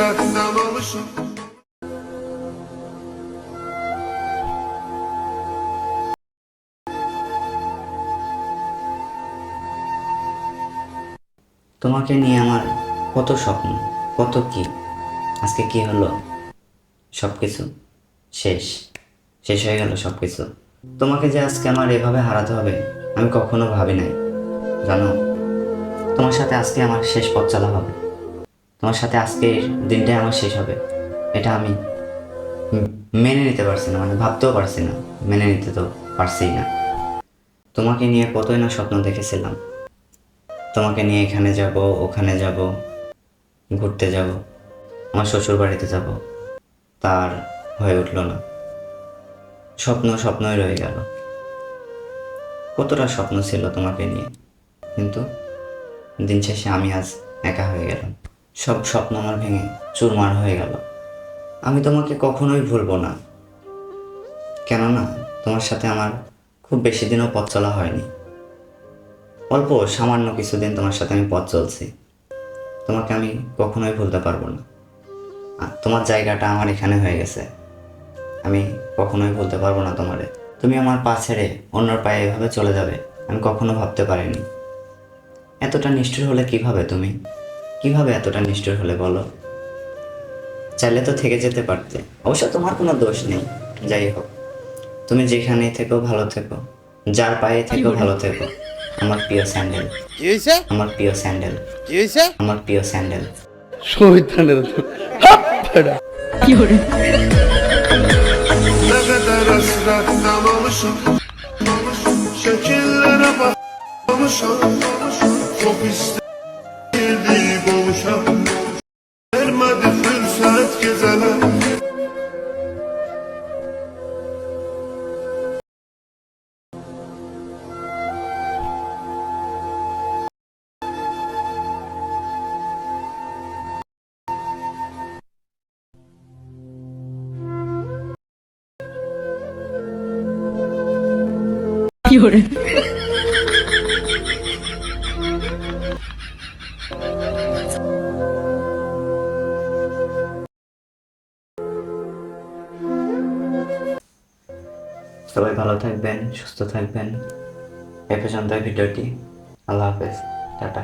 bıraksam oluşum. তোমাকে নিয়ে আমার কত স্বপ্ন, কত কি, আজকে কি হলো? সব কিছু শেষ, শেষ হয়ে গেল সব কিছু। তোমাকে যে আজকে আমার এভাবে হারাতে হবে আমি কখনো ভাবি নাই, জানো? তোমার সাথে আজকে আমার শেষ পথ চলা হবে, তোমার সাথে আজকের দিনটাই আমার শেষ হবে, এটা আমি মেনে নিতে পারছি না, মানে ভাবতেও পারছি না, মেনে নিতে তো পারছিই না। তোমাকে নিয়ে কতই না স্বপ্ন দেখেছিলাম, তোমাকে নিয়ে এখানে যাব, ওখানে যাব, ঘুরতে যাব, আমার শ্বশুর বাড়িতে যাব, তার হয়ে উঠলো না। স্বপ্ন স্বপ্নই রয়ে গেল। কতটা স্বপ্ন ছিল তোমাকে নিয়ে, কিন্তু দিন শেষে আমি আজ একা হয়ে গেলাম। সব স্বপ্ন আমার ভেঙে চুরমার হয়ে গেল। আমি তোমাকে কখনোই ভুলবো না, কেননা তোমার সাথে আমার খুব বেশি দিনও পথ চলা হয়নি। অল্প সামান্য কিছুদিন তোমার সাথে আমি পথ চলছি। তোমাকে আমি কখনোই ভুলতে পারবো না। আর তোমার জায়গাটা আমার এখানে হয়ে গেছে, আমি কখনোই ভুলতে পারবো না তোমারে। তুমি আমার পা ছেড়ে অন্যর পায়ে এভাবে চলে যাবে আমি কখনো ভাবতে পারিনি। এতটা নিষ্ঠুর হলে কিভাবে তুমি, কিভাবে এতটা নিষ্ঠুর হলে বলো? চাইলে তো থেকে যেতে পারতে, অবশ্য তোমার কোনো দোষ নেই। যাই হোক, তুমি যেখানেই থেকো ভালো থেকো, যার পায়ে থেকো ভালো থেকো। আমার প্রিয় স্যান্ডেল, কি হয়েছে? আমার প্রিয় স্যান্ডেল, কি হয়েছে? আমার প্রিয় sandal. শহীদানের Ne kadar ısrarsam oluşum. Şekillere bakmışım. Çok istedim oluşam. Vermedi fırsat gezeler. সবাই ভালো থাকবেন, সুস্থ থাকবেন। এ পর্যন্ত ভিডিওটি। আল্লাহ হাফেজ, টাটা।